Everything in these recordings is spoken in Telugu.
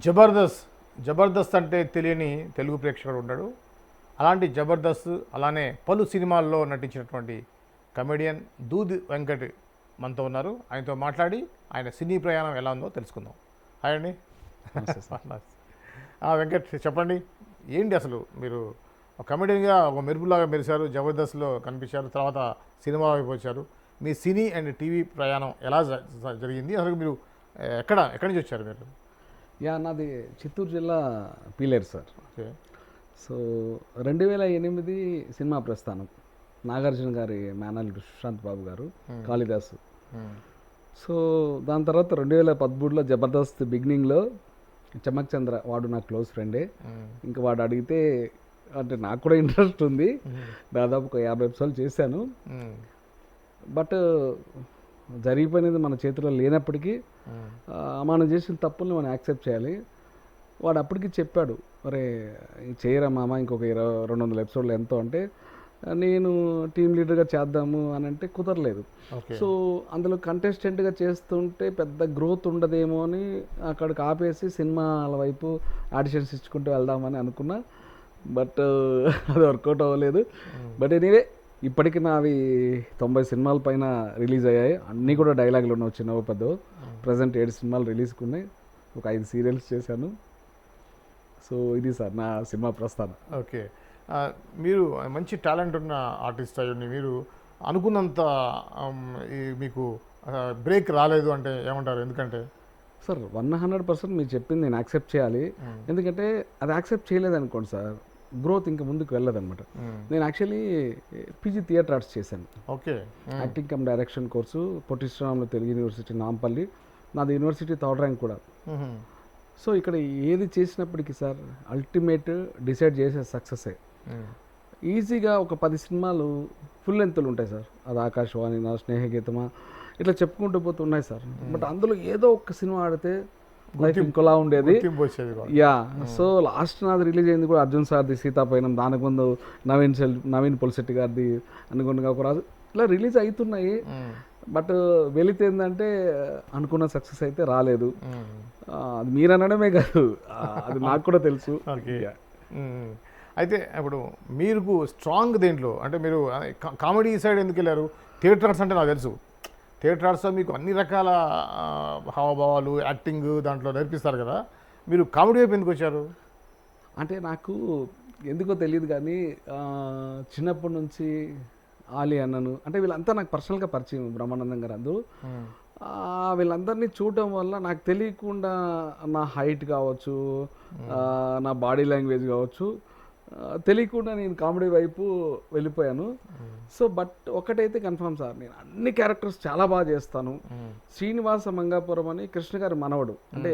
జబర్దస్త్ జబర్దస్త్ అంటే తెలియని తెలుగు ప్రేక్షకుడు ఉన్నాడు. అలాంటి జబర్దస్త్ అలానే పలు సినిమాల్లో నటించినటువంటి కమెడియన్ దూది వెంకట్ మనతో ఉన్నారు. ఆయనతో మాట్లాడి ఆయన సినీ ప్రయాణం ఎలా ఉందో తెలుసుకుందాం. హాయ్ అండి. వెంకట్ చెప్పండి, ఏంటి అసలు మీరు ఒక కమెడియన్గా ఒక మెరుపులాగా మెరిశారు, జబర్దస్త్లో కనిపించారు, తర్వాత సినిమా వైపు వచ్చారు. మీ సినీ అండ్ టీవీ ప్రయాణం ఎలా జరిగింది? అసలు మీరు ఎక్కడి నుంచి వచ్చారు మీరు? నాది చిత్తూరు జిల్లా Pileru sir. Okay. So 2008 cinema Prasthanam, Nagarjuna గారి మేనల్లుడు సుశాంత్ బాబు గారు, కాళిదాసు. సో దాని తర్వాత 2013లో జబర్దస్త్ బిగినింగ్లో చమక్ చంద్ర, వాడు నా క్లోజ్ ఫ్రెండే. ఇంకా వాడు అడిగితే, అంటే నాకు కూడా ఇంట్రెస్ట్ ఉంది, దాదాపు ఒక 50 ఎపిసోడ్లు చేశాను. బట్ జరిగిపోయినది మన చేతిలో లేనప్పటికీ మనం చేసిన తప్పుల్ని మనం యాక్సెప్ట్ చేయాలి. వాడు అప్పటికి చెప్పాడు, అరే చేయరా మామ, ఇంకొక 200 ఎపిసోడ్లు ఎంతో అంటే, నేను టీమ్ లీడర్గా చేద్దాము అని అంటే కుదరలేదు. సో అందులో కంటెస్టెంట్గా చేస్తుంటే పెద్ద గ్రోత్ ఉండదేమో అని అక్కడికి ఆపేసి సినిమాల వైపు ఆడిషన్స్ ఇచ్చుకుంటూ వెళ్దామని అనుకున్నా. బట్ అది వర్కౌట్ అవ్వలేదు. బట్ ఎనీవే, ఇప్పటికి నావి 90 సినిమాల పైన రిలీజ్ అయ్యాయి. అన్నీ కూడా డైలాగులు ఉన్నావు, చిన్నవ పెద్ద. ప్రజెంట్ 7 సినిమాలు రిలీజ్కి ఉన్నాయి, ఒక 5 సీరియల్స్ చేశాను. సో ఇది సార్ నా సినిమా ప్రస్థానం. ఓకే. మీరు మంచి టాలెంట్ ఉన్న ఆర్టిస్ట్ అయ్యండి, మీరు అనుకున్నంత మీకు బ్రేక్ రాలేదు అంటే ఏమంటారు? ఎందుకంటే సార్ 100% మీరు చెప్పింది నేను యాక్సెప్ట్ చేయాలి. ఎందుకంటే అది యాక్సెప్ట్ చేయలేదు అనుకోండి సార్, గ్రోత్ ఇంకా ముందుకు వెళ్ళదన్నమాట. నేను యాక్చువల్లీ పీజీ థియేటర్ ఆర్ట్స్ చేశాను. Okay. Acting cum direction course Potti Sriramulu Telugu university Nampally, నాది యూనివర్సిటీ 3rd ర్యాంక్ కూడా. సో ఇక్కడ ఏది చేసినప్పటికీ సార్ అల్టిమేట్ డిసైడ్ చేసే సక్సెసే. ఈజీగా ఒక 10 సినిమాలు ఫుల్ లెంత్లు ఉంటాయి సార్, అది ఆకాశవాణి, నా స్నేహగీతమా, ఇట్లా చెప్పుకుంటూ పోతున్నాయి సార్. బట్ అందులో ఏదో ఒక సినిమా ఆడితే లైఫ్ ఇంకోలా ఉండేది. సో లాస్ట్ నాది రిలీజ్ అయింది కూడా అర్జున్ సార్ది సీతాపయనం, దానికి ముందు నవీన్ పొలిశెట్టి గారిది అనుకున్నగా ఒక రాజు, ఇలా రిలీజ్ అవుతున్నాయి. బట్ వెళితే ఏంటంటే అనుకున్న సక్సెస్ అయితే రాలేదు. అది మీరు అనడమే కాదు, అది నాకు కూడా తెలుసు. అయితే ఇప్పుడు మీరు స్ట్రాంగ్ దేంట్లో అంటే మీరు కామెడీ సైడ్ ఎందుకు వెళ్ళారు? థియేటర్ ఆర్ట్స్ అంటే నాకు తెలుసు, థియేటర్ ఆర్ట్స్లో మీకు అన్ని రకాల హావభావాలు, యాక్టింగ్ దాంట్లో నేర్పిస్తారు కదా, మీరు కామెడీ వైపు ఎందుకు వచ్చారు? అంటే నాకు ఎందుకో తెలియదు కానీ చిన్నప్పటి నుంచి ఆలీ అన్నను, అంటే వీళ్ళంతా నాకు పర్సనల్గా పరిచయం, బ్రహ్మానందం గారు అందరూ. వీళ్ళందరినీ చూడటం వల్ల నాకు తెలియకుండా నా హైట్ కావచ్చు, నా బాడీ లాంగ్వేజ్ కావచ్చు, తెలియకుండా నేను కామెడీ వైపు వెళ్ళిపోయాను. సో బట్ ఒకటైతే కన్ఫర్మ్ సార్, నేను అన్ని క్యారెక్టర్స్ చాలా బాగా చేస్తాను. శ్రీనివాస మంగాపురం అని కృష్ణ గారి మనవడు, అంటే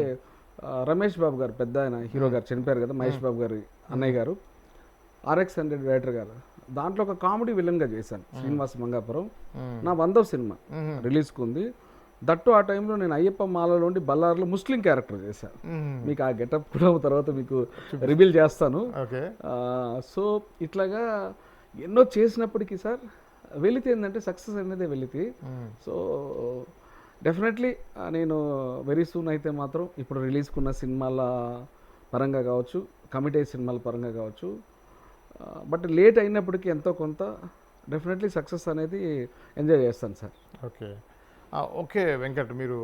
రమేష్ బాబు గారు పెద్ద ఆయన హీరో గారు చనిపోయారు కదా, మహేష్ బాబు గారి అన్నయ్య గారు, RX100 డైరెక్టర్ గారు, దాంట్లో ఒక కామెడీ విలన్గా చేశాను. శ్రీనివాస మంగాపురం నా 100వ సినిమా రిలీజ్కి ఉంది. దట్టు ఆ టైంలో నేను అయ్యప్ప మాలలోండి బల్లార్లో ముస్లిం క్యారెక్టర్ చేశాను. మీకు ఆ గెటప్ కూడా తర్వాత మీకు రివీల్ చేస్తాను. సో ఇట్లాగా ఎన్నో చేసినప్పటికీ సార్ వెళితే ఏంటంటే సక్సెస్ అనేది వెళితే. సో డెఫినెట్లీ నేను వెరీ సూన్ అయితే మాత్రం ఇప్పుడు రిలీజ్కున్న సినిమాల పరంగా కావచ్చు, కమిటీ సినిమాల పరంగా కావచ్చు, బట్ లేట్ అయినప్పటికీ ఎంతో కొంత డెఫినెట్లీ సక్సెస్ అనేది ఎంజాయ్ చేస్తాను సార్. ఓకే. ఓకే వెంకట్, మీరు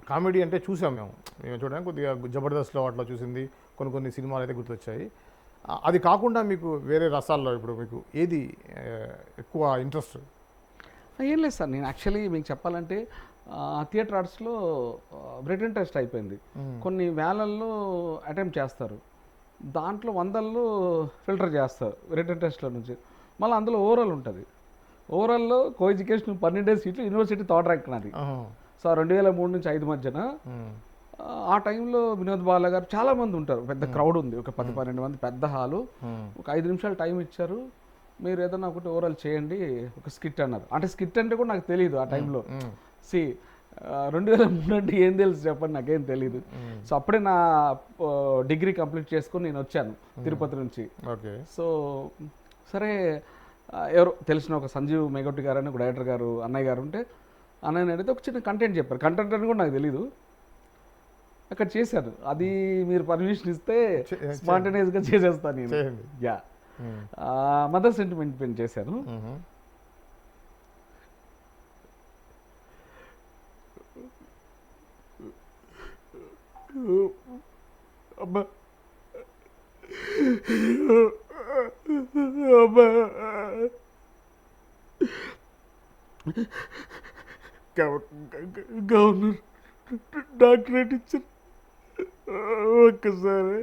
కామెడీ అంటే చూసాం మేము చూడడానికి కొద్దిగా జబర్దస్త్లో అట్లా చూసింది, కొన్ని సినిమాలు అయితే గుర్తొచ్చాయి. అది కాకుండా మీకు వేరే రసాల్లో ఇప్పుడు మీకు ఏది ఎక్కువ ఇంట్రెస్ట్? ఏం లేదు సార్, నేను యాక్చువల్లీ మీకు చెప్పాలంటే థియేటర్ ఆర్ట్స్లో రిటన్ టెస్ట్ అయిపోయింది. కొన్ని వేలల్లో అటెంప్ట్ చేస్తారు, దాంట్లో 100ల్లో ఫిల్టర్ చేస్తారు రిటన్ టెస్ట్లో నుంచి. మళ్ళీ అందులో ఓవరాల్ ఉంటుంది. ఓవరాల్లో కో ఎడ్యుకేషన్ 12 సీట్లు, యూనివర్సిటీ 3rd ర్యాంక్ నాది. సో 2003 నుంచి 5 మధ్యన ఆ టైంలో వినోద్ బాల గారు చాలామంది ఉంటారు, పెద్ద క్రౌడ్ ఉంది, ఒక 10-12 మంది, పెద్ద హాలు. ఒక 5 నిమిషాలు టైం ఇచ్చారు, మీరు ఏదన్నా ఒకటి ఓవరాల్ చేయండి, ఒక స్కిట్ అన్నారు. అంటే స్కిట్ అంటే కూడా నాకు తెలియదు ఆ టైంలో. 2003 అంటే ఏం తెలుసు చెప్పండి, నాకేం తెలీదు. సో అప్పుడే నా డిగ్రీ కంప్లీట్ చేసుకొని నేను వచ్చాను తిరుపతి నుంచి. ఓకే. సో సరే, ఎవరు తెలిసిన ఒక సంజీవ్ మేగొట్టి గారు అని ఒక డైరెక్టర్ గారు అన్నయ్య గారు ఉంటే, అన్నయ్యని అడిగితే ఒక చిన్న కంటెంట్ చెప్పారు. కంటెంట్ అని కూడా నాకు తెలీదు. అక్కడ చేశాను. అది మీరు పర్మిషన్ ఇస్తే చే- స్పాంటేనియస్గా చేసేస్తాను నేను. చేయండి. యా, మదర్ సెంటిమెంట్ పెన్ చేశాను. మ్మ్. అమ్మా, అమ్మా, గవర్నర్ డాక్టరేట్ ఇచ్చారు. ఒక్కసారి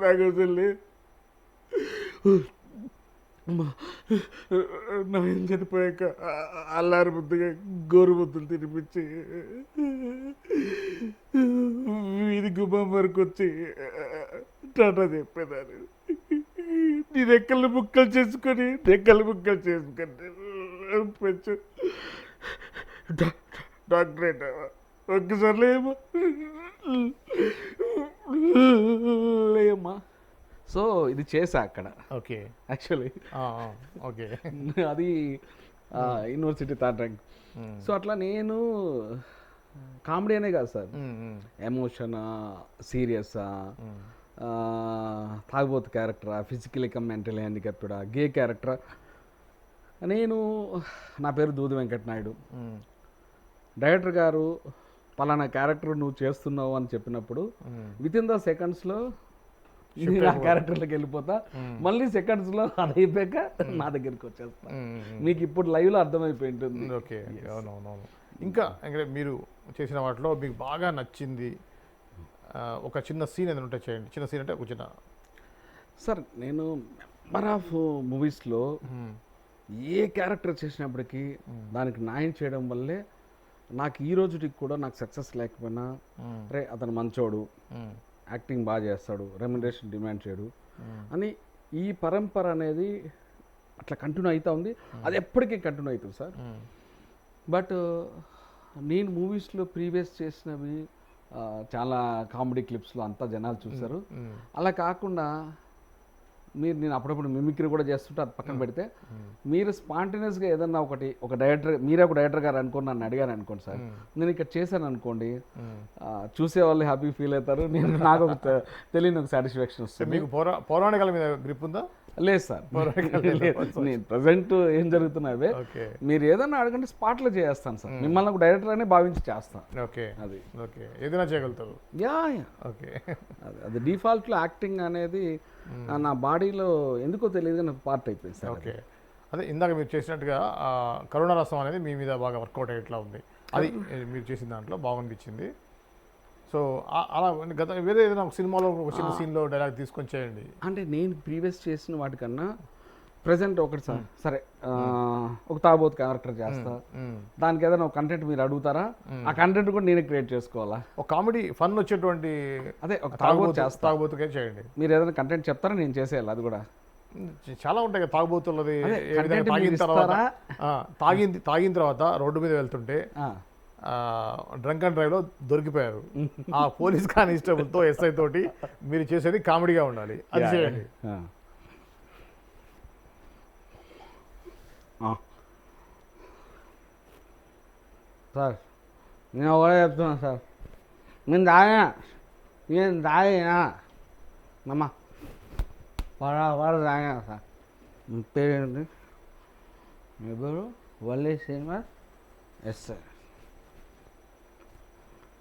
నాకోసం లేదు. నాయన చనిపోయాక అల్లారి ముద్దుగా గోరు ముద్దులు తినిపించి వీధి గుమ్మం వరకు వచ్చి టాటా చెప్పేదాన్ని. నీ రెక్కలు ముక్కలు చేసుకొని పెంచు డాక్టరేట్ ఒక్కసారి లేమ్మా. సో ఇది చేసా అక్కడ ఓకే. యాక్చువల్లీ. ఓకే. అది యూనివర్సిటీ థర్డ్ ర్యాంక్. సో అట్లా నేను కామెడీ అనే కాదు సార్, ఎమోషనా, సీరియస్సా, తాగుబోతు క్యారెక్టరా, ఫిజికలీ కమ్ మెంటలీ హ్యాండిక్యాప్టెడా, గే క్యారెక్టరా. నేను నా పేరు దూది వెంకటనాయుడు. డైరెక్టర్ గారు పలానా క్యారెక్టర్ నువ్వు చేస్తున్నావు అని చెప్పినప్పుడు విత్ ఇన్ ద సెకండ్స్లో నేను ఆ క్యారెక్టర్లోకి వెళ్ళిపోతా. మళ్ళీ సెకండ్స్లో అది అయిపోయాక నా దగ్గరికి వచ్చేస్తా. మీకు ఇప్పుడు లైవ్లో అర్థమైపోయి ఉంటుంది. ఓకే. అవునవునవును. ఇంకా మీరు చేసిన వాటిలో మీకు బాగా నచ్చింది ఒక చిన్న సీన్ ఏదైనా ఉంటే చేయండి. చిన్న సీన్ అంటే ఒక చిన్న. సార్ నేను మెంబర్ ఆఫ్ మూవీస్లో ఏ క్యారెక్టర్ చేసినప్పటికీ దానికి న్యాయం చేయడం వల్లే నాకు ఈ రోజుకి కూడా నాకు సక్సెస్ లేకపోయినా రే అతను మంచోడు, యాక్టింగ్ బాగా చేస్తాడు, రెమ్యునరేషన్ డిమాండ్ చేయడు అని ఈ పరంపర అనేది అట్లా కంటిన్యూ అవుతూ ఉంది. అది ఎప్పటికీ కంటిన్యూ అవుతుంది సార్. బట్ నేను మూవీస్లో ప్రీవియస్ చేసినవి చాలా కామెడీ క్లిప్స్లో అంతా జనాలు చూస్తారు. అలా కాకుండా నేను అప్పుడప్పుడు మిమిక్రీ కూడా చేస్తుంటే అది పక్కన పెడితే మీరు స్పాంటేనియస్గా ఏదన్నా ఒక డైరెక్టర్, మీరే ఒక డైరెక్టర్ గారు అనుకోండి, నన్ను అడిగాను అనుకోండి సార్, నేను ఇక్కడ చేశాను అనుకోండి, చూసే వాళ్ళు హ్యాపీ ఫీల్ అవుతారు, నాకు ఒక తెలియని ఒక సాటిస్ఫాక్షన్ వస్తుంది. మీకు పౌరాణికాల మీద గ్రిప్ ఉందా? లేదు సార్, నేను ప్రజెంట్ ఏం జరుగుతున్నావే మీరు ఏదన్నా అడగంటే స్పాట్లో చేస్తాను సార్. మిమ్మల్ని ఒక డైరెక్టర్ అనే భావించి చేస్తాను. ఓకే. అది ఓకే. ఏదైనా చేయగలుగుతారు. యా. ఓకే. అది డిఫాల్ట్లో యాక్టింగ్ అనేది నా బాడీలో ఎందుకో తెలియదు నాకు పార్ట్ అయిపోయింది సార్. ఓకే. అదే ఇందాక మీరు చేసినట్టుగా కరుణారసం అనేది మీ మీద బాగా వర్కౌట్ అయ్యేట్లా ఉంది. అది మీరు చేసిన దాంట్లో బాగనిపించింది. సో అలా వేరే ఏదైనా ఒక సినిమాలో ఒక చిన్న సీన్లో డైలాగ్ తీసుకొని చేయండి. అంటే నేను ప్రీవియస్ చేసిన వాటికన్నా ప్రజెంట్ ఒకటి సార్, సరే ఒక తాబోత్ క్యారెక్టర్ చేస్తా, దానికి ఏదైనా ఒక కంటెంట్ మీరు అడుగుతారా, ఆ కంటెంట్ కూడా నేనే క్రియేట్ చేసుకోవాలా. ఒక కామెడీ ఫన్ వచ్చేటువంటి అదే ఒక తాగుబోతు చేస్తా, తాగుబోతుగా చేయండి. మీరు ఏదైనా కంటెంట్ చెప్తారా, నేను చేసేయాలి. అది కూడా చాలా ఉంటాయి కదా తాగుబోతులది. తాగిన తర్వాత రోడ్డు మీద వెళ్తుంటే డ్రంక్ అండ్ డ్రైవ్లో దొరికిపోయారు. ఆ పోలీస్ కానిస్టేబుల్తో ఎస్ఐ తోటి మీరు చేసేది కామెడీగా ఉండాలి. అది చేయండి. సార్ నేను ఒకటే చెప్తున్నా సార్, నేను తాగినా నమ్మా వాడు తాగినా సార్. పేరేంటి ఎవరు? వల్లి శ్రీనివాస్. ఎస్ సార్,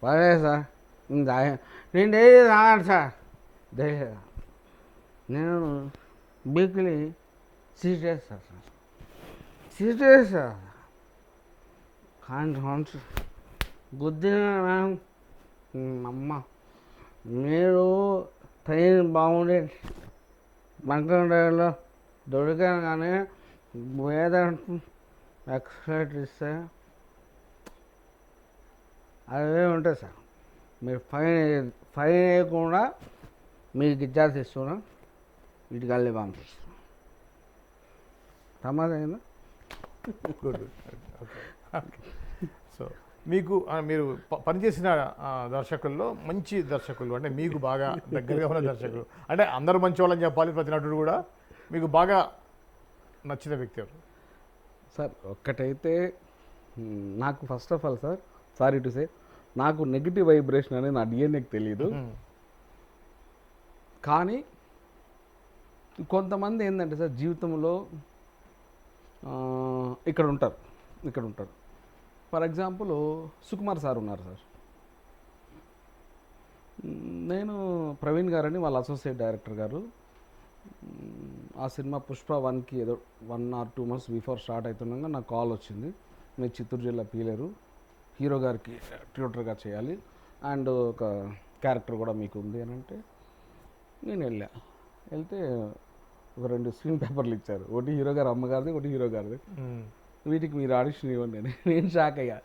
పడే సార్. నేను డైలీ తాగాను సార్, డైలీ. నేను weekly 6 days sir, 6 days sir. కానీ గుద్దిన అమ్మ మీరు ట్రైన్ బాగుండే బంకంలో దొరికాను, కానీ వేదంటే ఎక్సలెంట్ ఇస్తే అదే ఉంటుంది సార్. మీరు ఫైన్ వేయకుండా మీకు ఇచ్చాల్సి ఇస్తున్నా, వీటికి వెళ్ళి పంపిస్తున్నా. సమాధానం. గుడ్. ఓకే. సో మీకు మీరు పనిచేసిన దర్శకుల్లో మంచి దర్శకులు అంటే మీకు బాగా దగ్గరగా ఉన్న దర్శకులు అంటే అందరూ మంచి వాళ్ళని చెప్పాలి, ప్రతి నటుడు కూడా మీకు బాగా నచ్చిన వ్యక్తి ఎవరు సార్? ఒక్కటైతే నాకు first of all sir, sorry to say, నాకు నెగిటివ్ వైబ్రేషన్ అనేది నా డిఎన్ఏకి తెలియదు. కానీ కొంతమంది ఏంటంటే సార్ జీవితంలో ఇక్కడ ఉంటారు. ఫర్ ఎగ్జాంపుల్ సుకుమార్ సార్ ఉన్నారు సార్. నేను ప్రవీణ్ గారని వాళ్ళ అసోసియేట్ డైరెక్టర్ గారు, ఆ సినిమా పుష్ప 1కి ఏదో 1 or 2 months బిఫోర్ స్టార్ట్ అవుతుండగా నాకు కాల్ వచ్చింది, మీరు చిత్తూరు జిల్లా పీలేరు, హీరో గారికి ట్యూటర్గా చేయాలి అండ్ ఒక క్యారెక్టర్ కూడా మీకు ఉంది అని అంటే నేను వెళ్తే ఒక 2 స్క్రీన్ పేపర్లు ఇచ్చారు. ఒకటి హీరో గారు అమ్మగారిది, ఒకటి హీరో గారిది. వీటికి మీరు ఆడిషన్ ఇవ్వండి అని. నేను షాక్ అయ్యా.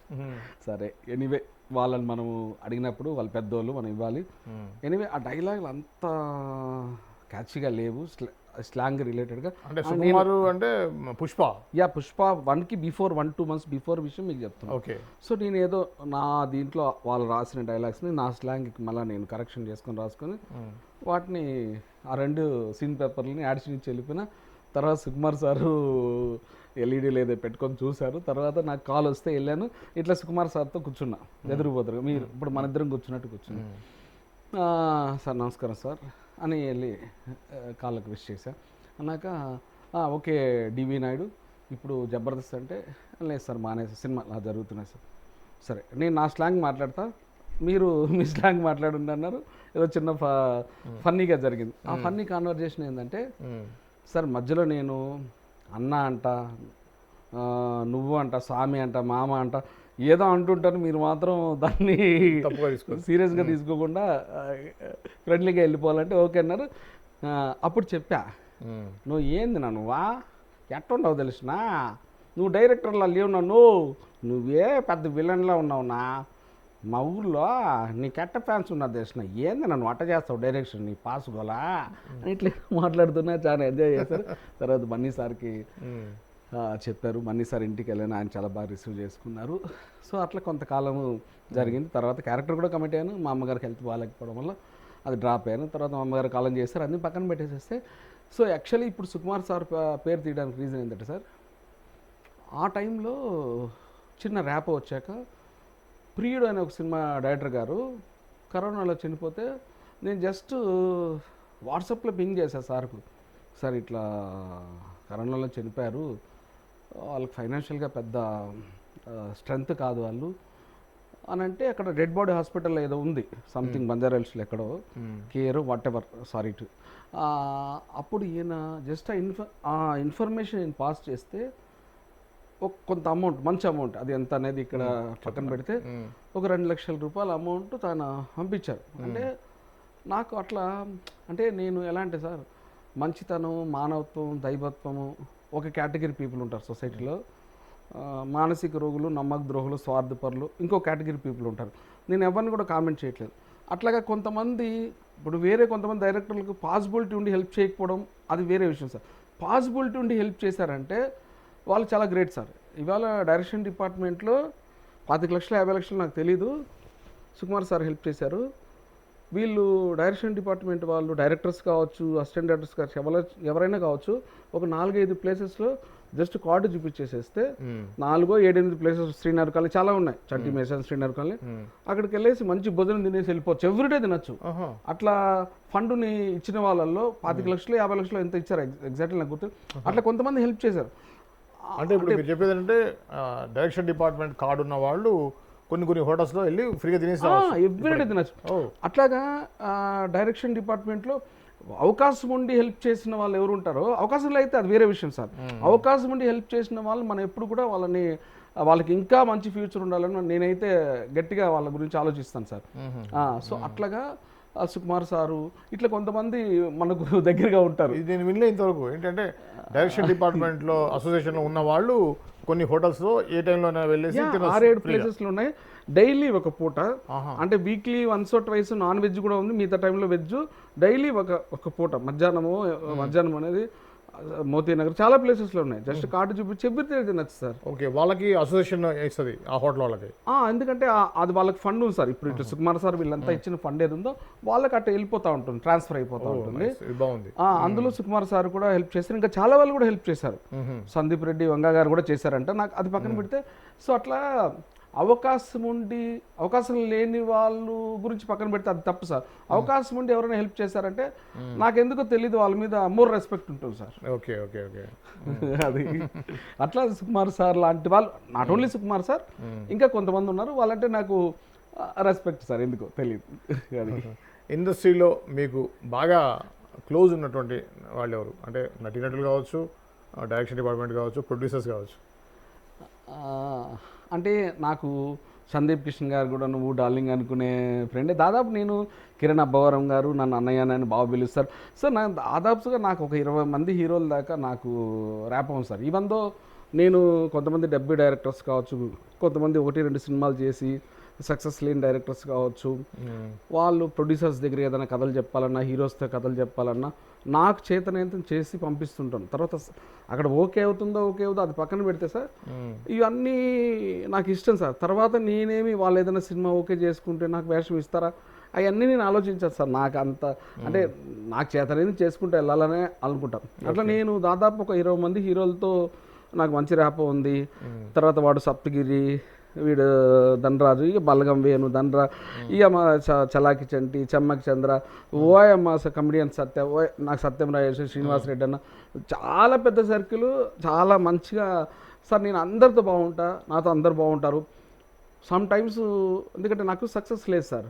సరే ఎనీవే వాళ్ళని మనము అడిగినప్పుడు వాళ్ళు పెద్దోళ్ళు మనం ఇవ్వాలి. ఎనీవే ఆ డైలాగులు అంత క్యాచీగా లేవు, స్లాంగ్ రిలేటెడ్గా. అంటే సుకుమారు అంటే పుష్ప, పుష్ప 1కి బిఫోర్ 1-2 months బిఫోర్ విషయం మీకు చెప్తాను. ఓకే. సో నేను ఏదో నా దీంట్లో వాళ్ళు రాసిన డైలాగ్స్ని నా స్లాంగ్కి మళ్ళీ నేను కరెక్షన్ చేసుకొని రాసుకొని వాటిని ఆ 2 సీన్ పేపర్లని యాడిషన్ ఇచ్చి వెళ్ళిపోయిన. తర్వాత సుకుమార్ సారు ఎల్ఈడీలు ఏదో పెట్టుకొని చూశారు. తర్వాత నాకు కాల్ వస్తే వెళ్ళాను, ఇట్లా సుకుమార్ సార్తో కూర్చున్నా ఎదురుపోతారు, మీరు ఇప్పుడు మన ఇద్దరం కూర్చున్నట్టు కూర్చున్నా. సార్ నమస్కారం సార్ అని వెళ్ళి కాళ్ళకు విష్ చేశా. అన్నాక ఓకే డివి నాయుడు ఇప్పుడు జబర్దస్త్ అంటే, లేదు సార్ మానేసి సినిమా అలా జరుగుతున్నాయి సార్. సరే నేను నా స్లాంగ్ మాట్లాడతా, మీరు మీ స్లాంగ్ మాట్లాడండి అన్నారు. ఏదో చిన్న ఫన్నీగా జరిగింది. ఆ ఫన్నీ కాన్వర్జేషన్ ఏంటంటే, సార్ మధ్యలో నేను అన్న అంట, నువ్వు అంట, స్వామి అంట, మామ అంట ఏదో అంటుంటాను, మీరు మాత్రం దాన్ని సీరియస్గా తీసుకోకుండా ఫ్రెండ్లీగా వెళ్ళిపోవాలంటే ఓకే అన్నారు. అప్పుడు చెప్పా, నువ్వు ఏంది నువ్వా ఎట్టుండవు తెలిసినా, నువ్వు డైరెక్టర్లా లేవు, నువ్వే పెద్ద విలన్లా ఉన్నావునా, మా ఊర్లో నీ కెట్ట ఫ్యాన్స్ ఉన్నది తెలిసిన, ఏంది నన్ను అట్ట చేస్తావు డైరెక్షన్ నీ పాసుకోలా అని ఇట్లా మాట్లాడుతున్నా. చాలా ఎంజాయ్ చేశారు. తర్వాత బన్నీ సార్కి చెప్పారు, మన్నీ సార్ ఇంటికి వెళ్ళాను, ఆయన చాలా బాగా రిసీవ్ చేసుకున్నారు. సో అట్లా కొంతకాలము జరిగింది. తర్వాత క్యారెక్టర్ కూడా కమిట్ అయ్యాను. మా అమ్మగారికి హెల్త్ బాగాలేకపోవడం వల్ల అది డ్రాప్ అయ్యాను. తర్వాత మా అమ్మగారు కాలం చేస్తారు, అన్నీ పక్కన పెట్టేసేస్తే. సో యాక్చువల్లీ ఇప్పుడు సుకుమార్ సార్ పేరు తీయడానికి రీజన్ ఏంటంటే సార్, ఆ టైంలో చిన్న ర్యాప్ వచ్చాక ప్రియుడు అనే ఒక సినిమా డైరెక్టర్ గారు కరోనాలో చనిపోతే నేను జస్ట్ వాట్సాప్లో పింగ్ చేశాను సార్కు, సార్ ఇట్లా కరోనాలో చనిపోయారు, వాళ్ళకి ఫైనాన్షియల్గా పెద్ద స్ట్రెంగ్త్ కాదు వాళ్ళు అని అంటే, అక్కడ డెడ్ బాడీ హాస్పిటల్లో ఏదో ఉంది సంథింగ్ బంజారాహిల్స్లో ఎక్కడో care what ever sorry to. అప్పుడు ఈయన జస్ట్ ఆ ఇన్ఫర్మేషన్ నేను పాస్ చేస్తే కొంత అమౌంట్, మంచి అమౌంట్, అది ఎంత అనేది ఇక్కడ పక్కన పెడితే ఒక 2 లక్షల రూపాయల అమౌంట్ తను పంపించారు. అంటే నాకు అట్లా, అంటే నేను ఎలా అంటే సార్, మంచితనం, మానవత్వం, దైవత్వము ఒక కేటగిరీ పీపుల్ ఉంటారు సొసైటీలో, మానసిక రోగులు, నమ్మక ద్రోహులు, స్వార్థపరులు ఇంకో కేటగిరీ పీపుల్ ఉంటారు. నేను ఎవరిని కూడా కామెంట్ చేయట్లేదు. అట్లాగా కొంతమంది ఇప్పుడు వేరే కొంతమంది డైరెక్టర్లకు పాసిబిలిటీ ఉండి హెల్ప్ చేయకపోవడం అది వేరే విషయం సార్. పాసిబిలిటీ ఉండి హెల్ప్ చేశారంటే వాళ్ళు చాలా గ్రేట్ సార్. ఇవాళ డైరెక్షన్ డిపార్ట్మెంట్లో 25 లక్షలు 50 లక్షలు నాకు తెలీదు, సుకుమార్ సార్ హెల్ప్ చేశారు. వీళ్ళు డైరెక్షన్ డిపార్ట్మెంట్ వాళ్ళు డైరెక్టర్స్ కావచ్చు, అసిస్టెంట్ డైరెక్టర్స్ కావచ్చు, ఎవరైనా కావచ్చు, ఒక 4-5 ప్లేసెస్లో జస్ట్ కార్డు చూపించేసేస్తే 4-7-8 ప్లేసెస్, శ్రీనగర్ కాలనీ చాలా ఉన్నాయి, చంటి మేషన్ శ్రీనగర్ కాలనీ, అక్కడికి వెళ్ళేసి మంచి భోజనం తినేసి వెళ్ళిపోవచ్చు, ఎవ్రీడే తినచ్చు. అట్లా ఫండ్ని ఇచ్చిన వాళ్ళల్లో 25 లక్షలు 50 లక్షలు ఎంత ఇచ్చారు ఎగ్జాక్ట్లీ నాకు గుర్తు. అట్లా కొంతమంది హెల్ప్ చేశారు. అంటే ఇప్పుడు మీరు చెప్పేది అంటే డైరెక్షన్ డిపార్ట్మెంట్ కార్డు ఉన్న వాళ్ళు కొన్ని హోటల్స్లో వెళ్ళి ఫ్రీగా తినేసి ఎవ్రీడే తినచ్చు. అట్లాగా డైరెక్షన్ డిపార్ట్మెంట్లో అవకాశం ఉండి హెల్ప్ చేసిన వాళ్ళు ఎవరు ఉంటారో, అవకాశంలో అయితే అది వేరే విషయం సార్. అవకాశం ఉండి హెల్ప్ చేసిన వాళ్ళు మనం ఎప్పుడు కూడా వాళ్ళకి ఇంకా మంచి ఫ్యూచర్ ఉండాలని నేనైతే గట్టిగా వాళ్ళ గురించి ఆలోచిస్తాను సార్. సో అట్లాగా సుకుమార్ సారు ఇట్లా కొంతమంది మనకు దగ్గరగా ఉంటారు. ఇది నేను వినలే ఇంతవరకు. ఏంటంటే డైరెక్షన్ డిపార్ట్మెంట్లో అసోసియేషన్లో ఉన్న వాళ్ళు కొన్ని హోటల్స్లో ఏ టైంలో వెళ్ళేసి 6-7 ప్లేసెస్లో ఉన్నాయి. డైలీ ఒక పూట, అంటే వీక్లీ 1 or 2 నాన్ వెజ్ కూడా ఉంది, మిగతా టైంలో వెజ్. డైలీ ఒక పూట మధ్యాహ్నం అనేది మోతీనగర్ చాలా ప్లేసెస్లో ఉన్నాయి. జస్ట్ కార్డు చూపించి చెప్పితే తినచ్చు సార్. ఓకే, వాళ్ళకి అసోసియేషన్ ఇస్తుంది ఆ హోటల్ వాళ్ళకి. ఎందుకంటే అది వాళ్ళకి ఫండ్ ఉంది సార్. ఇప్పుడు ఇటు సుకుమార్ సార్ వీళ్ళంతా ఇచ్చిన ఫండ్ ఏది ఉందో వాళ్ళకి అట్లా వెళ్ళిపోతూ ఉంటుంది, ట్రాన్స్ఫర్ అయిపోతూ ఉంటుంది. బాగుంది. అందులో సుకుమార్ సార్ కూడా హెల్ప్ చేశారు, ఇంకా చాలా వాళ్ళు కూడా హెల్ప్ చేశారు. సందీప్ రెడ్డి వంగ గారు కూడా చేశారంట. నాకు అది పక్కన పెడితే సో అట్లా అవకాశం లేని వాళ్ళు గురించి పక్కన పెడితే అది తప్పు సార్. అవకాశం ఉండి ఎవరైనా హెల్ప్ చేశారంటే నాకెందుకో తెలియదు, వాళ్ళ మీద మోర్ రెస్పెక్ట్ ఉంటుంది సార్. ఓకే ఓకే ఓకే అది అట్లా సుకుమార్ సార్ లాంటి వాళ్ళు, నాట్ ఓన్లీ సుకుమార్ సార్, ఇంకా కొంతమంది ఉన్నారు, వాళ్ళంటే నాకు రెస్పెక్ట్ సార్, ఎందుకో తెలియదు. అది ఇండస్ట్రీలో మీకు బాగా క్లోజ్ ఉన్నటువంటి వాళ్ళు ఎవరు? అంటే నటీనటులు కావచ్చు, డైరెక్షన్ డిపార్ట్మెంట్ కావచ్చు, ప్రొడ్యూసర్స్ కావచ్చు. అంటే నాకు సందీప్ కిషన్ గారు కూడా నువ్వు డార్లింగ్ అనుకునే ఫ్రెండే. దాదాపు నేను కిరణ్ అబ్బవరం గారు నన్ను అన్నయ్య అని బాగా పిలుస్తారు. సో దాదాపుగా నాకు ఒక 20 మంది హీరోల దాకా నాకు ర్యాప్ అవును సార్. ఈవెందో నేను కొంతమంది డెబ్యూ డైరెక్టర్స్ కావచ్చు, కొంతమంది 1-2 సినిమాలు చేసి సక్సెస్ లేని డైరెక్టర్స్ కావచ్చు, వాళ్ళు ప్రొడ్యూసర్స్ దగ్గర ఏదైనా కథలు చెప్పాలన్నా, హీరోస్తో కథలు చెప్పాలన్నా నాకు చేతనైతే చేసి పంపిస్తుంటాను. తర్వాత అక్కడ ఓకే అవుతుందో అది పక్కన పెడితే సార్ ఇవన్నీ నాకు ఇష్టం సార్. తర్వాత నేనేమి వాళ్ళు ఏదైనా సినిమా ఓకే చేసుకుంటే నాకు వేషం ఇస్తారా అవన్నీ నేను ఆలోచించాను సార్. నాకు అంత అంటే నాకు చేతనైతే చేసుకుంటే వెళ్ళాలనే అనుకుంటాను. అట్లా నేను దాదాపు ఒక 20 మంది హీరోలతో నాకు మంచి ర్యాప్ ఉంది. తర్వాత వాడు సప్తగిరి, వీడు ధనరాజు, ఇక బలగం వేణు, ధనరా, ఇక మా చలాకి చంటి, చెమ్మకి చంద్ర, ఓయమ్మ కమిడియన్ సత్య, నాకు సత్యం రాజేష్, శ్రీనివాస్ రెడ్డి అన్న, చాలా పెద్ద సర్కిల్, చాలా మంచిగా సార్. నేను అందరితో బాగుంటా, నాతో అందరు బాగుంటారు. సమ్ టైమ్స్ ఎందుకంటే నాకు సక్సెస్ లేదు సార్,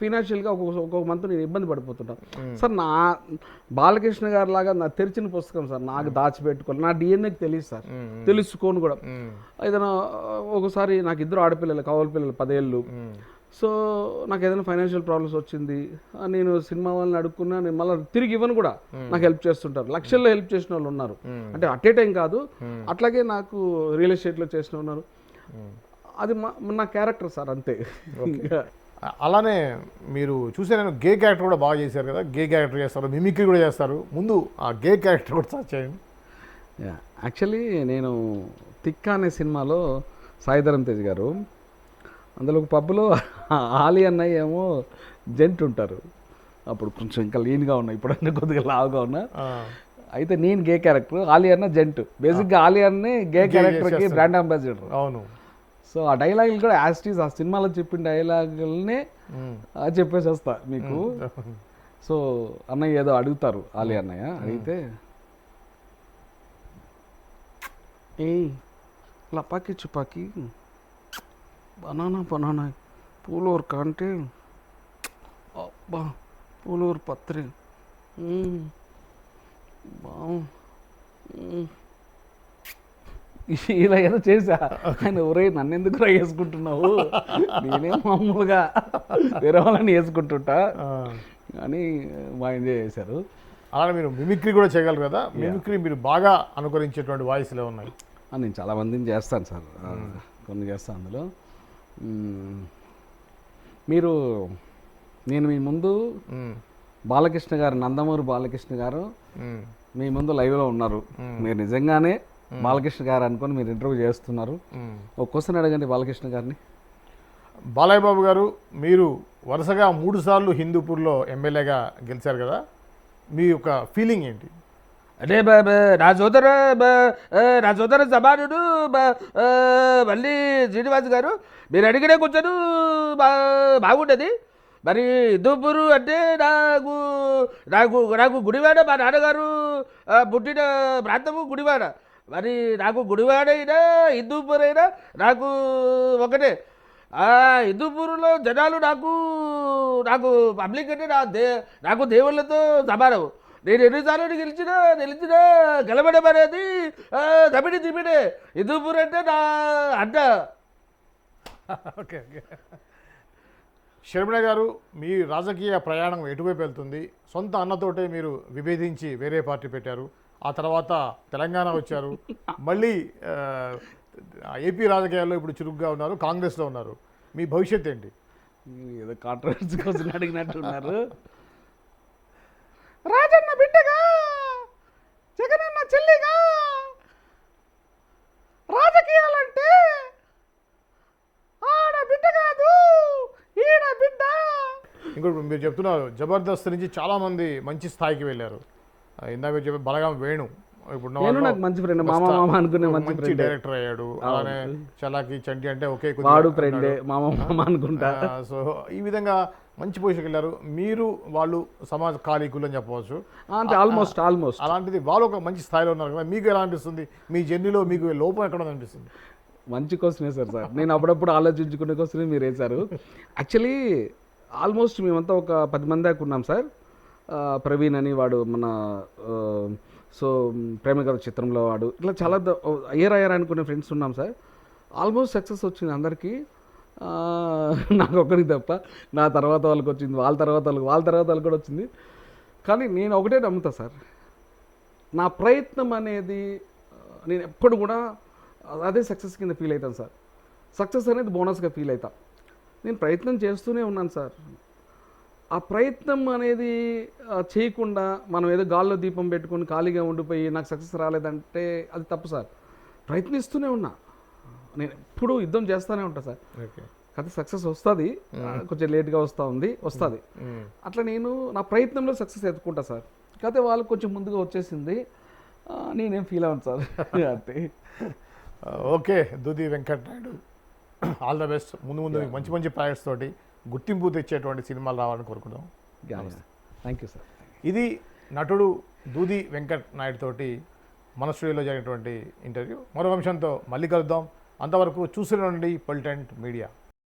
ఫినాన్షియల్గా ఒక్కొక్క మంత్ నేను ఇబ్బంది పడిపోతుంటాను సార్. నా బాలకృష్ణ గారి లాగా నా తెరిచిన పుస్తకం సార్, నాకు దాచిపెట్టుకోవాలి, నా డిఎన్ఏకి తెలియదు సార్, తెలుసుకోను కూడా. ఏదైనా ఒకసారి నాకు 2 ఆడపిల్లలు, కవల పిల్లలు 10 ఏళ్ళు. సో నాకు ఏదైనా ఫైనాన్షియల్ ప్రాబ్లమ్స్ వచ్చింది, నేను సినిమా వాళ్ళని అడుక్కున్నా, నేను మళ్ళీ తిరిగి ఇవ్వను కూడా, నాకు హెల్ప్ చేస్తుంటారు. లక్షల్లో హెల్ప్ చేసిన వాళ్ళు ఉన్నారు, అంటే అట్ ఏ టైం కాదు. అట్లాగే నాకు రియల్ ఎస్టేట్లో చేసిన ఉన్నారు. అది నా క్యారెక్టర్ సార్, అంతే. అలానే మీరు చూసే నేను గే క్యారెక్టర్ కూడా బాగా చేశారు కదా, గే క్యారెక్టర్ చేస్తారు, మిమిక్రీ కూడా చేస్తారు. ముందు ఆ గే క్యారెక్టర్ కూడా స్టార్ట్ చేయండి. యాక్చువల్లీ నేను తిక్క అనే సినిమాలో సాయిధరం తేజ్ గారు, అందులో ఒక పబ్లో ఆలి అన్నయ్య ఏమో జెంట్ ఉంటారు. అప్పుడు కొంచెం ఇంకా లీన్గా ఉన్నా, ఇప్పుడంటే కొద్దిగా లావుగా ఉన్నా. అయితే నేను గే క్యారెక్టర్, ఆలి అన్న జెంట్. బేసిక్గా ఆలి అన్నే గే క్యారెక్టర్కి బ్రాండ్ అంబాసిడర్. అవును. సో ఆ డైలాగులు కూడా యాస్టీస్ ఆ సినిమాలో చెప్పిన డైలాగులనే చెప్పేసి వస్తా మీకు. సో అన్నయ్య ఏదో అడుగుతారు, ఆలి అన్నయ్య అడిగితే, ఏయ్ లపాకి చుపాకి బనానా పూలూరు కంటే అబ్బా పూలూరు పత్రి ఇలా ఏదో చేసా. ఆయన ఒరే నన్ను ఎందుకు రా వేసుకుంటున్నావు, నేనే మామూలుగా వేరే వాళ్ళని వేసుకుంటుంటా అని మా ఎంజాయ్ చేశారు. అలానే మీరు మిమిక్రీ కూడా చేయగలరు కదా, మిమిక్రీ మీరు బాగా అనుకరించేటువంటి వాయిస్లో ఉన్నాయి. నేను చాలా మందిని చేస్తాను సార్, కొన్ని చేస్తాను. అందులో నేను మీ ముందు బాలకృష్ణ గారు, నందమూరి బాలకృష్ణ గారు మీ ముందు లైవ్లో ఉన్నారు. మీరు నిజంగానే బాలకృష్ణ గారు అనుకొని మీరు ఇంటర్వ్యూ చేస్తున్నారు. ఒక క్వశ్చన్ అడగండి బాలకృష్ణ గారిని. బాలయ్య బాబు గారు, మీరు వరుసగా 3 సార్లు హిందూపూర్లో ఎమ్మెల్యేగా గెలిచారు కదా, మీ యొక్క ఫీలింగ్ ఏంటి? అదే నా సోదర సమానుడు మళ్ళీ శ్రీనివాస్ గారు, మీరు అడిగినే కూర్చొని బాగుంటుంది. మరి హిందూపూరు అంటే నాకు నాకు నాకు గుడివాడ, మా నాన్నగారు పుట్టిన ప్రాంతము గుడివాడ. మరి నాకు గుడివాడ అయినా హిందూపూర్ అయినా నాకు ఒకటే. హిందూపూర్లో జనాలు నాకు నాకు పబ్లిక్ అంటే నాకు దేవుళ్ళతో సమానం. నేను ఎన్నిసార్లు నిలిచినా గెలవడం అనేది తిమిడే. హిందూపూర్ అంటే నా అడ్డ. Okay okay. శర్మిల గారు, మీ రాజకీయ ప్రయాణం ఎటువైపు వెళ్తుంది? సొంత అన్నతోటే మీరు విభేదించి వేరే పార్టీ పెట్టారు, ఆ తర్వాత తెలంగాణ వచ్చారు, మళ్ళీ ఏపీ రాజకీయాల్లో ఇప్పుడు చురుగ్గా ఉన్నారు, కాంగ్రెస్లో ఉన్నారు. మీ భవిష్యత్ ఏంటి? ఏదో కాంట్రవర్సీ కోసం అడిగినట్టున్నారు. రాజన్న బిడ్డగా జగనన్న చెల్లిగా రాజకీయాలంటే ఆడబిడ్డ కాదు ఈడబిడ్డ. ఇంకోటి మీరు చెప్తున్నారు జబర్దస్త్ నుంచి చాలామంది మంచి స్థాయికి వెళ్ళారు. ఇందాక మీరు చెప్పే బలగం వేణు ఇప్పుడు నేను నాకు మంచి ఫ్రెండ్ మామ మామ అనుకునే మంచి మంచి ఫ్రెండ్. డైరెక్టర్ అయ్యాడు. అలానే చలాకి చంటి అంటే ఒకే వాడు ఫ్రెండే మామ మామ అనుకుంటా. సో ఈ విధంగా మంచి పొజిషన్కి వెళ్ళారు. మీరు వాళ్ళు సమాజ కాలీకులు అని చెప్పవచ్చు. అంటే ఆల్మోస్ట్ అలాంటిది వాళ్ళు ఒక మంచి స్థాయిలో ఉన్నారు కదా, మీకు ఎలా అనిపిస్తుంది? మీ జర్నీలో మీకు లోపం ఎక్కడ అనిపిస్తుంది? మంచి క్వశ్చనే సార్. నేను అప్పుడప్పుడు ఆలోచించుకునే క్వశ్చన్ మీరు వేశారు. యాక్చువల్లీ ఆల్మోస్ట్ మేమంతా ఒక 10 మంది దాకా ఉన్నాం సార్. ప్రవీణ్ అని వాడు మన సో ప్రేమగత చిత్రంలో వాడు, ఇట్లా చాలా అయ్యారు అనుకునే ఫ్రెండ్స్ ఉన్నాం సార్. ఆల్మోస్ట్ సక్సెస్ వచ్చింది అందరికీ, నాకు ఒక్కరికి తప్ప. నా తర్వాత వాళ్ళకి వచ్చింది, వాళ్ళ తర్వాత వాళ్ళకి కూడా వచ్చింది. కానీ నేను ఒకటే నమ్ముతా సార్, నా ప్రయత్నం అనేది నేను ఎప్పుడు కూడా అదే సక్సెస్ కింద ఫీల్ అవుతాను సార్. సక్సెస్ అనేది బోనస్గా ఫీల్ అవుతా. నేను ప్రయత్నం చేస్తూనే ఉన్నాను సార్. ఆ ప్రయత్నం అనేది చేయకుండా మనం ఏదో గాల్లో దీపం పెట్టుకొని ఖాళీగా ఉండిపోయి నాకు సక్సెస్ రాలేదంటే అది తప్పు సార్. ప్రయత్నిస్తూనే ఉన్నా, నేను ఎప్పుడూ యుద్ధం చేస్తూనే ఉంటా సార్. కాకపోతే సక్సెస్ వస్తుంది, కొంచెం లేట్గా వస్తుంది. అట్లా నేను నా ప్రయత్నంలో సక్సెస్ ఎత్తుకుంటా సార్. కాకపోతే వాళ్ళు కొంచెం ముందుగా వచ్చేసింది, నేనేం ఫీల్ అవ్వను సార్. అంటే okay, Dudi Venkat Naidu, all the best. ముందు మంచి మంచి ప్రాజెక్ట్స్ తోటి గుర్తింపు తెచ్చేటువంటి సినిమాలు రావాలని కోరుకుందాం. Thank you sir. ఇది నటుడు దూది వెంకట్ నాయుడు తోటి మన స్టూడియోలో జరిగినటువంటి ఇంటర్వ్యూ. మరో అంశంతో మళ్ళీ కలుద్దాం. అంతవరకు చూస్తూనే ఉండండి పొలిటెంట్ మీడియా.